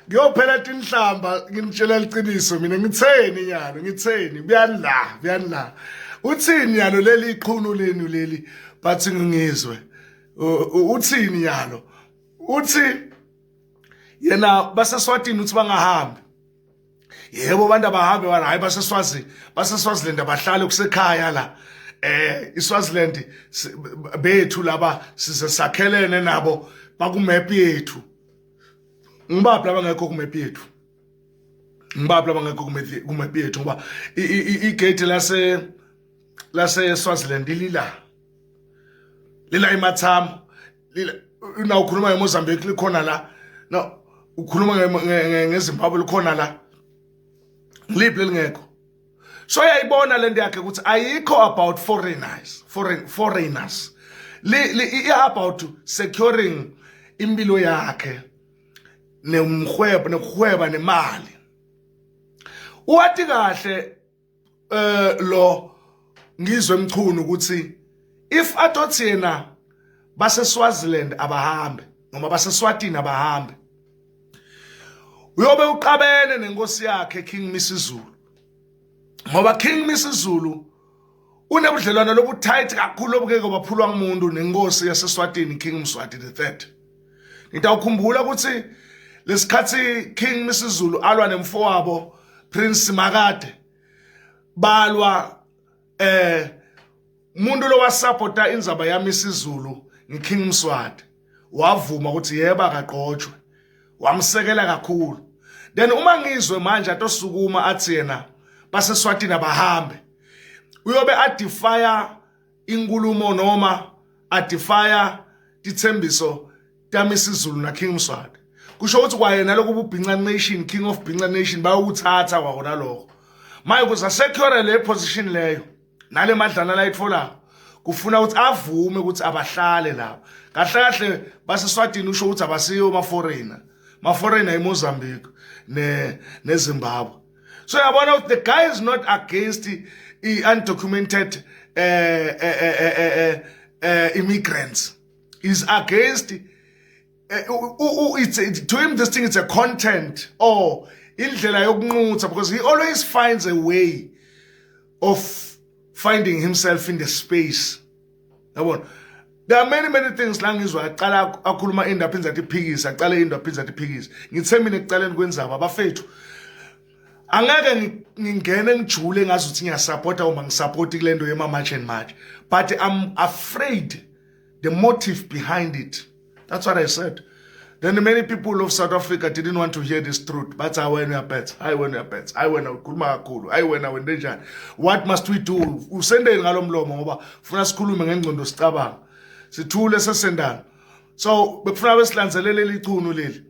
Ngiyophela tinhlamba nginitshela iqiniso mina ngitheni nyalo ngitheni buyani la uthini yalo leli iqhunu lenu leli bathi ngingizwe uthini yalo uthi yena baseswatini uthi bangahambi yebo abantu abahambe wala hayi baseswaziland abahlale kusekhaya la iSwaziland bethu laba size sakhelene nabo bakumap yethu ngibaphi labangekho kumap yethu kumap yethu ngoba igate lase Swaziland lila iMathamo lila na ukhuluma ngeMozambique likhona la no ukhuluma ngeZimbabwe likhona la ngiliphi lengekho so yayibona lento yakhe ukuthi ayikho about foreigners about securing impilo yakhe nekuhweba nemali wathi kahle lo ngizwe emchunu ukuthi if athothi yena baseSwaziland abahambe noma baseswatini abahambe uyobe uqabene nenkosi yakhe King Misizulu ngoba King Misizulu unebudlelwano lobutight kakhulu obukeke baphulwa ngumuntu nenkosi yaseSwatini King Mswati III. Ngitawukhumbula ukuthi lesikhathi King Misizulu alwa nemfowabo Prince Makade balwa umuntu lo wasupporta inzaba yaMisizulu ngeKing Mswati wavuma ukuthi yebo akaqotshwe wamsekela kakhulu then uma ngizwe manje atosukuma athi yena baseswatini abahambe uyobe adefire inkulumo noma adefire tithembiso taMisizulu na King Mswati kusho ukuthi kwayena lokho ubhinca nation king of Bhinca nation bayawuthatha kwakona lokho maye kuza secure le position leyo nale madlana la itfola kufuna ukuthi avume ukuthi abahlale lapha kahle kahle baseswatini usho ukuthi abasiyo ma foreigner eMozambique neZimbabwe so yabona ukuthi the guy is not against undocumented immigrants is against to him this thing is a content or indlela yokunqutha because he always finds a way of finding himself in the space yabona there are many things la ngizwa aqala akhuluma indaba enzathi iphikisa aqala indaba enzathi iphikisa ngithe mina ekuqaleni kwenzaba abafethu angeke ngingene ngijule ngazi ukuthi ngiyasupporta uma ngisupport kulento yema march and march but I'm afraid the motive behind it. That's what I said. Then many people of South Africa didn't want to hear this truth. But I went your pets. I went kuluma kakhulu. I went wendenjani. What must we do? Usende ngalomlomo ngoba funa sikhulume ngengcondo sicabanga. Sithule sesendana. So bekufuna besilandzelele lichunu leli.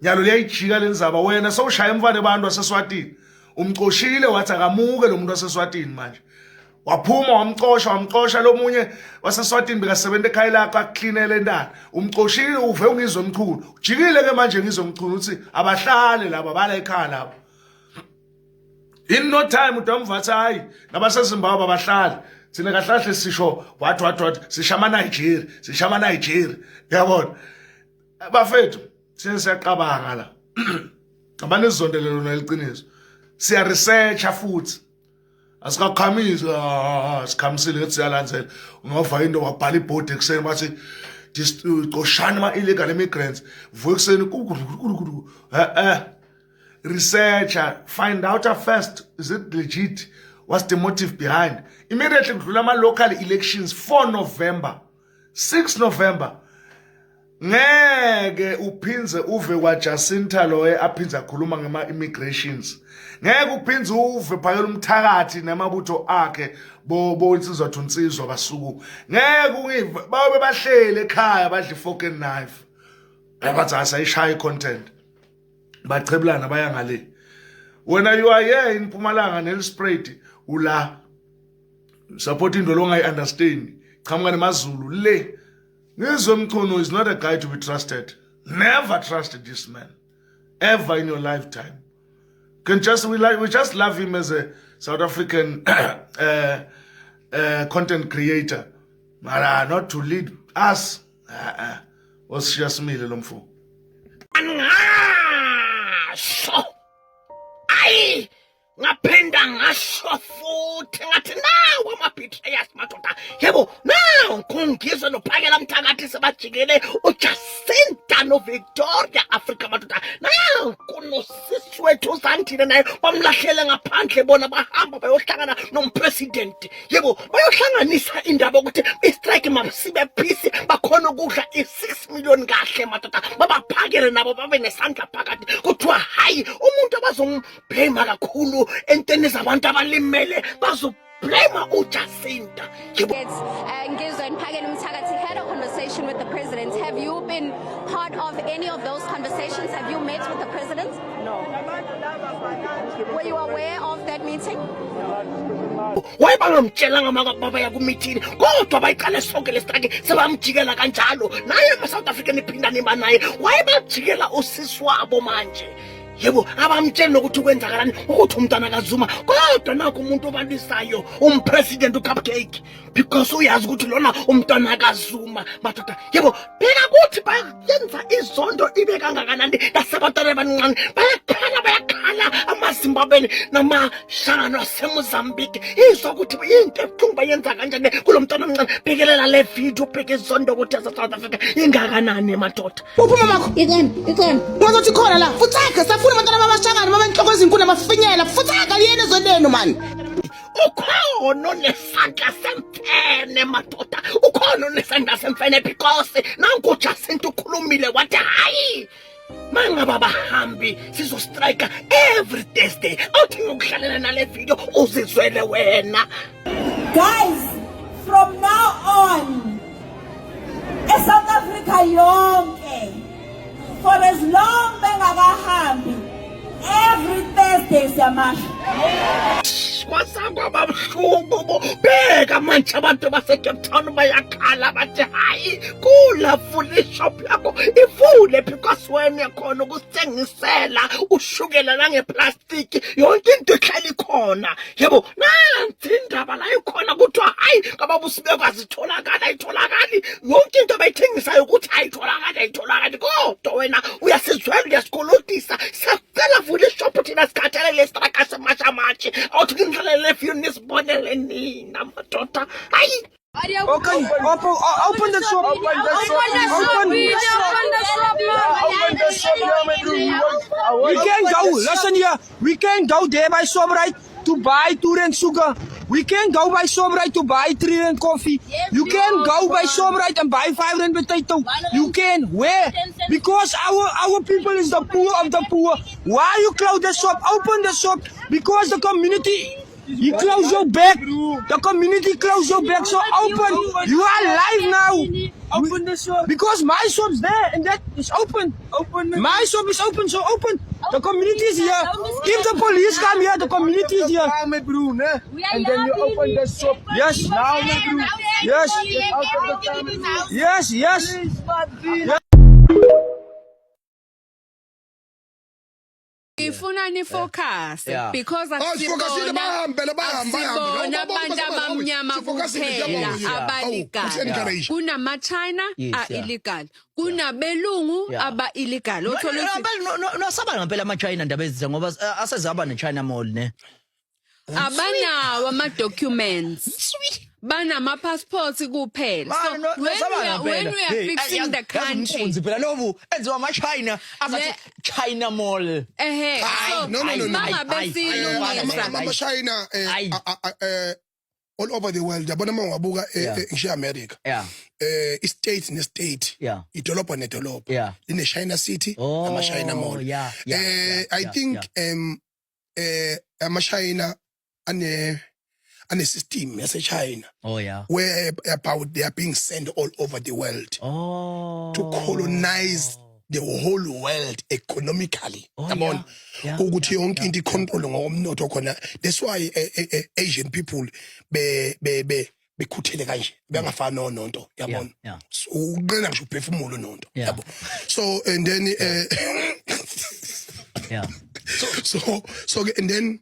Nyalo liyayijika lenzaba wena sowushaya emvane abantu baseSwatini. Umcoshile wathi akamuke lo muntu waseSwatini manje. Waphuma wamcosha lo munye waseSwatini bekasebenza ekhaya lakhe akuklinele endana umcoshile uve ungizwe omchunu ujikile ke manje ngizwe omchunu uthi abahlale laba bala ekhaya labo in no time utamvathi hayi nabaseZimbabwe abahlale thina kahlahle sisho what sishama Nigeria yabona bafethu siyaqabanga la abantu izondelelo neliqiniso siya researcha futhi asikakhamisa sikhamisile ethi siyalandzela ungava into wabhala ibhodi ekseni bathi qoshana ama-illegal immigrants vuka ekseni researcher find out first is it legit what's the motive behind immediately kudlula ama-local elections 4 November 6 November ngeke uphinze uve kwaJacinta loye aphinze akhuluma ngema-immigrations ngeke uphinze uve phakela umthakathi namabutho akhe insizwa thunsizwa basuku ngeke ungive babe bahlele ekhaya badla ifork and knife abathi asayishaya content bachebulana baya ngale wena you are here in Mpumalanga neLsprade ula support into longayi-understand chamuka nemaZulu le ngizwe Mchunu is not a guy to be trusted. Never trusted this man ever in your lifetime. We just love him as a South African content creator, but not to lead us. Was just me, little ngasho ayi ngaphinda ngasho futhi ngathi nawo ama-betrayers madoda yebo nawo ngizwe nophakela Mthakathi sebajikele uJacinta noVictoria Africa madoda nawo kunosisi wethu uSandile naye bamlahlele ngaphandle bona bahamba bayohlangana nompresident yebo bayohlanganisa indaba ukuthi istrike masibe peace bakhona ukudla i6 million kahle madoda babaphakele nabo babe nesandla phakathi kuthiwa hayi umuntu abazomblame kakhulu enteni zabantu abalimele bazoblame uJacinta yebo. Ngizwe Phakela Mthakathi had a conversation with the president. Have you been part of any of those conversations? Have you met with the president? No. Were you aware of that meeting? Why bangamtshelanga makababa ya ku meeting kodwa bayiqale sonke lestrike sebamjikela kanjalo naye ama-South African iphindane banaye why bajikela usisi wabo manje yebo abamtshela nokuthi kwenzakalani ukuthi umntana kaZuma kodwa nakho umuntu obalisayo umpresident uCupcake because uyazi ukuthi lona umntana kaZuma madoda yebo beka kuthi bayenza izondo ibe kangakanani nasebantwana abancane bayakhala amaZimbabweni namahlangano aseMozambique izwa ukuthi into ebuhlungu bayenza kanjani kulo mntwana omncane bekelela le video bheke izondo ukuthi South Africa ingakanani madoda Uphuma makho. Ikona. Ngazothi khona la. Futhaka safuna abantwana babashangana baba inhloko ezinkulu amafinyela. Futhaka liyena ezondeno man. ukhona nesandla semfene madoda ukhona nesandla semfene because nanku uJacinta ukhulumile wathi hayi mangaba bahambi sizo strike every Thursday awuthi ngokuhlalela nale video uzizwele wena. Guys, from now on, South Africa yonke, for as long bengakahambi, every Thursday siyamasha. Kwasangwa babuhlungu bheka manje abantu base-Cape Town bayakhala bathi hayi kula full shop yakho ivule because wena yakhona ukusithengisela ushukela nangeplastic yonke into ihlala ikhona yebo nansi indaba la ikhona kuthiwa hayi kababa usibekwazi itholakali yonke into abayithengisayo ukuthi ayitholakali kodwa wena uyasizwela uyasikolotisa siyacela vula ishop thina sikhathele lestrike semashamatshi awuthi ngidlalele nisibonele nina madoda hayi. Okay, open the shop. Open the shop. We can't go. Listen here. We can't go there by Shoprite to buy 2 rand sugar. We can't go by Shoprite to buy 3 rand coffee. You can't go by Shoprite and buy 5 rand potato. You can. Where? Because our people is the poor of the poor. Why you close the shop? Open the shop because the community. You close your back. The community close your back. So open. You are live now. Open the shop. Because my shop's there and that is open. My shop is open, so open. The community is here. If the police come here, the community is here. And then you open the shop. Yes. Now, yes. Yes. Ifuna ni focus because asibona abantu abamnyama kuphela abalegal kunama-China a-illegal kunabelungu aba-illegal nosaba ngempela ama-China ndaba eziza ngoba asezaba ne-China Mall ne abanawo ama-documents banama-passports kuphela so when we are fixing the country phela lobu enziwa ama-China asathi China Mall bangabe silungisa China all over the world yabona mangabuka ngisho America i-state ne-state idolobha nedolobha line-China City ama-China Mall I think ama-China system yase-China where about they are being sent all over the world to colonize the whole world economically yabona ukuthi yonke into icontrol ngokomnotho khona. That's why Asian people bekhuthele kanje bengafani nonto yabona so uqina ngisho uphefumulo nonto yabo so and then so and then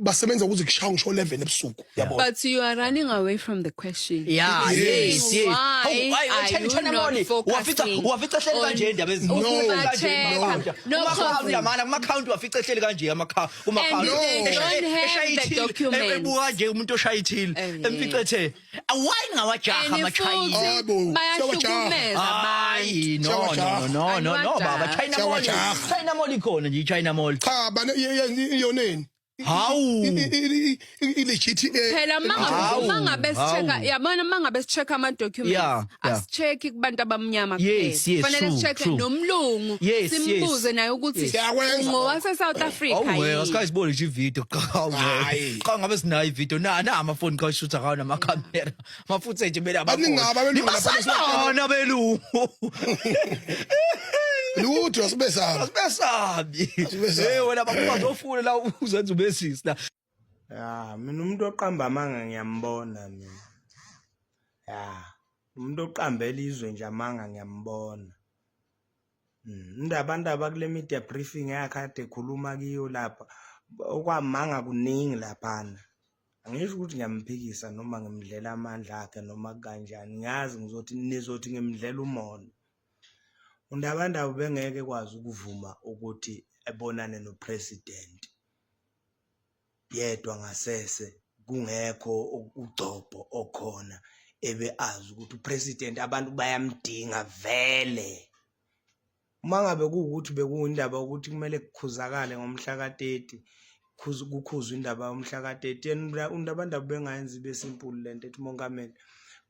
basebenza ukuze kushaya ngisho 11 ebusuku yabona. But you are running away from the question. Yeah, yes. Why are you not focusing wafica hleli kanje indaba kuma account wafica hleli kanje kuma And they don't have the documents. ebuka nje umuntu oshayithile emfica ethe why ngawajaha amachayina bayahlukumeza hayi no baba China Mall ikhona nje China Mall cha bana iyoneni hawu ilegit phela mangabe sicheka yabona mangabe sicheka ama documents asicheki kubantu abamnyama kuphela fanele sicheke nomlungu simbuze naye ukuthi ngowase South Africa yini asikayibone nje ivideo cha ngabe sinayo ivideo na amafoni ka shoot akawo nama camera mafuthe nje bela abafoni belungu lutho asibesabi wena bakuzofuna la uzenza ubesisi la mina umuntu oqamba amanga ngiyambona mina umuntu oqambela izwe nje amanga ngiyambona abantu abakule media briefing yakade ekhuluma kiyo lapha okwamanga kuningi laphana angisho ukuthi ngiyamphikisa noma ngimdlela amandla akhe noma kanjani ngazi nizothi ngimdlela umono abantu bengeke kwazi ukuvuma ukuthi ebonane no president yedwa ngasese kungekho ugcobho okhona ebe azi ukuthi upresident abantu bayamdinga vele mangabe kuukuthi bekuyindaba ukuthi kumele kukhuzakale ngomhla ka30 kukhuzwa indaba yomhla ka30 abantu bengayenzi besimple lento ethi mongameli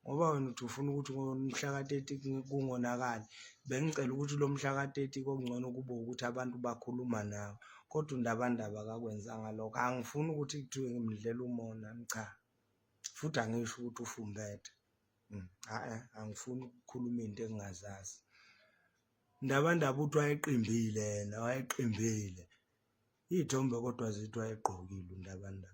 ngoba wena uthi ufuna ukuthi ngomhla ka30 kungonakali bengicela ukuthi lo mhla ka30 kokungcono kube ukuthi abantu bakhuluma nawo kodwa abantu akakwenzanga lokho angifuni ukuthi kuthiwe ngimdlela umona cha futhi angisho ukuthi ufumbethe angifuni ukukhuluma into engingazazi abantu abuthi wayeqimbile yena wayeqimbile ithombe kodwa zithi wayegqokile abantu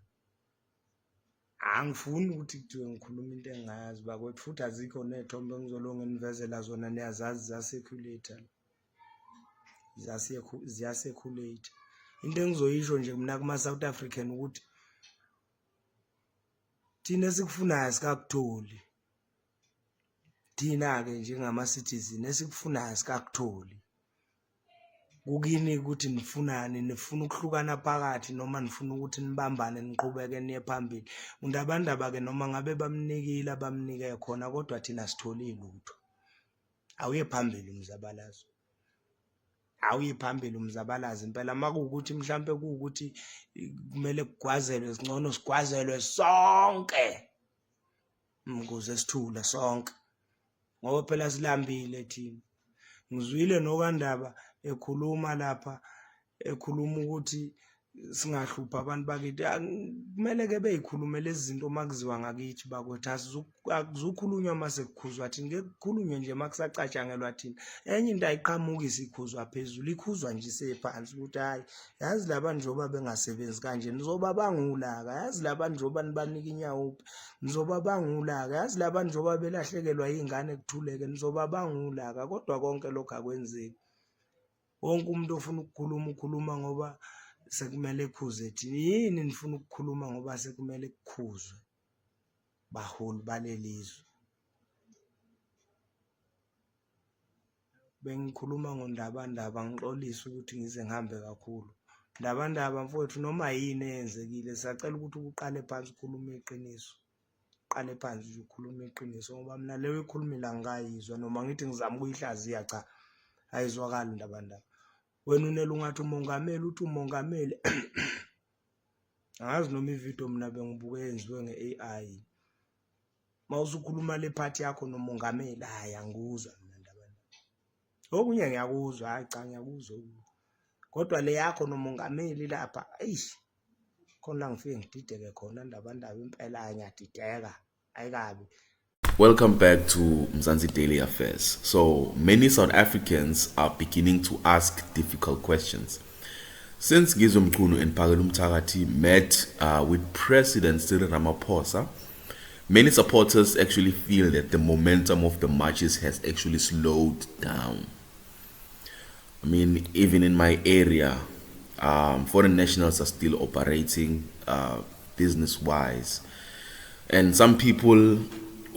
angifuni ukuthi kuthiwe ngikhuluma into engayazi bakwethu futhi azikho nethombe engizolonga enivezela zona niyazazi zaseculator ziyaseculator into engizoyisho nje mina kuma South African ukuthi thina sikufunayo sikakutholi thina ke njengama citizen esikufunayo sikakutholi ukini ukuthi nifunani nifuna ukuhlukana phakathi noma nifuna ukuthi nibambane niqhubeke niye phambili abantu abake noma ngabe bamnikile abamnike khona kodwa thina sitholile lutho awuye phambili umzabalazo awuye phambili umzabalazo impela makuukuthi mhlambe kuukuthi kumele kugwazelwe singcono sigwazelwe sonke ukuze sithule sonke ngoba phela silambile thina ngizwile nokwandaba ekhuluma lapha ekhuluma ukuthi singahlupha abantu bakithi kumele ke beyikhulume lezi zinto makuziwa ngakithi bakwethu akuzukhulunywa mase kukhuzwa thina ngeke kukhulunywe nje makusacatshangelwa thina enye into ayiqhamuka isikhuzwa phezulu ikhuzwa nje isephansi ukuthi hayi yazi labantu njoba bengasebenzi kanje nizoba bangulaka yazi labantu njoba nibanika inyawo nizoba bangulaka yazi labantu njoba belahlekelwa izingane kuthuleke nizoba bangulaka kodwa konke lokho akwenzeki wonke umuntu ofuna ukukhuluma ukhuluma ngoba sekumele kukhuze thina yini nifuna ukukhuluma ngoba sekumele kukhuzwe baholi balelizwe bengikhuluma ngondaba ngixolisa ukuthi ngize ngihambe kakhulu ndaba mfowethu noma yini eyenzekile siyacela ukuthi uqale phansi ukhuluma iqiniso qale phansi ukhuluma iqiniso ngoba mina leyo ikhulumila ngayizwa noma ngithi ngizama ukuyihlaziya cha ayizwakala ndaba wena unele ungathi umongameli uthi umongameli angazi noma ivideo mina bengibuke yenziwe ngeAI mawusukhuluma le party yakho nomongameli hayi angikuzwa mina ndaba okunye ngiyakuzwa hayi cha ngiyakuzwa kodwa le yakho nomongameli lapha khona la ngifike ngidideke khona ndaba impela ngiyadideka ayikabi. Welcome back to Mzansi Daily Affairs. So, many South Africans are beginning to ask difficult questions. Since Ngizwe Mchunu and Phakela Umthakathi met with President Cyril Ramaphosa, many supporters actually feel that the momentum of the marches has actually slowed down. I mean, even in my area, Foreign nationals are still operating business-wise. And some people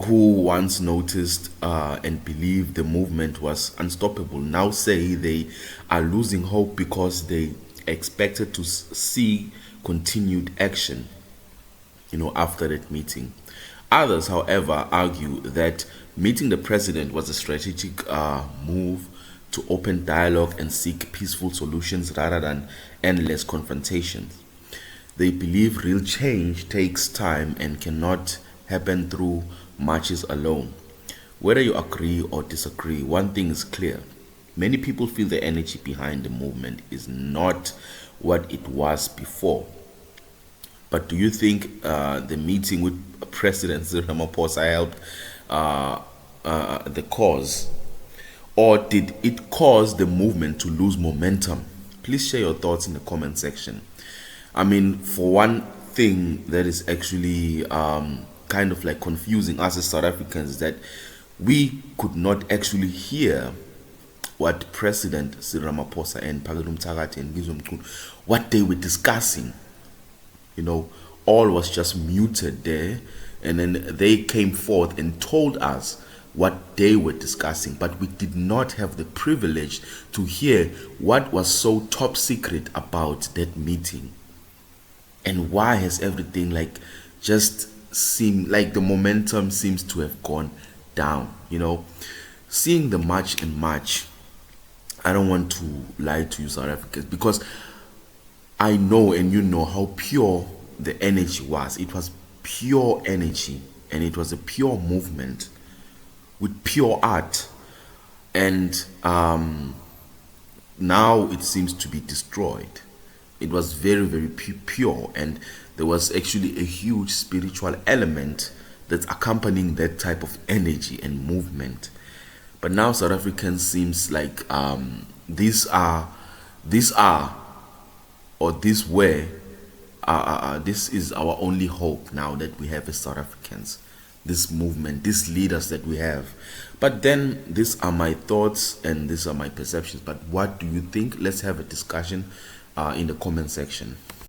who once noticed and believed the movement was unstoppable now say they are losing hope because they expected to see continued action, after that meeting. Others, however, argue that meeting the president was a strategic move to open dialogue and seek peaceful solutions rather than endless confrontations. They believe real change takes time and cannot happen through marches alone. Whether you agree or disagree, one thing is clear. Many people feel the energy behind the movement is not what it was before. But do you think the meeting with President Cyril Ramaphosa helped the cause? Or did it cause the movement to lose momentum? Please share your thoughts in the comment section. I mean, for one thing that is actually kind of like confusing us as South Africans, that we could not actually hear what President Cyril Ramaphosa and Phakela Mtshakathi and Ngizwe Mchunu, what they were discussing. All was just muted there, and then they came forth and told us what they were discussing, but we did not have the privilege to hear what was so top secret about that meeting. And why has everything just seemed like the momentum seems to have gone down? Seeing the march in March, I don't want to lie to you, South Africans, because I know and you know how pure the energy was. It was pure energy, and it was a pure movement with pure art. And now it seems to be destroyed. It was very, very pure, and there was actually a huge spiritual element that's accompanying that type of energy and movement. But now South Africans seems like this is our only hope now that we have as South Africans, this movement, these leaders that we have. But then these are my thoughts and these are my perceptions. But what do you think? Let's have a discussion in the comment section.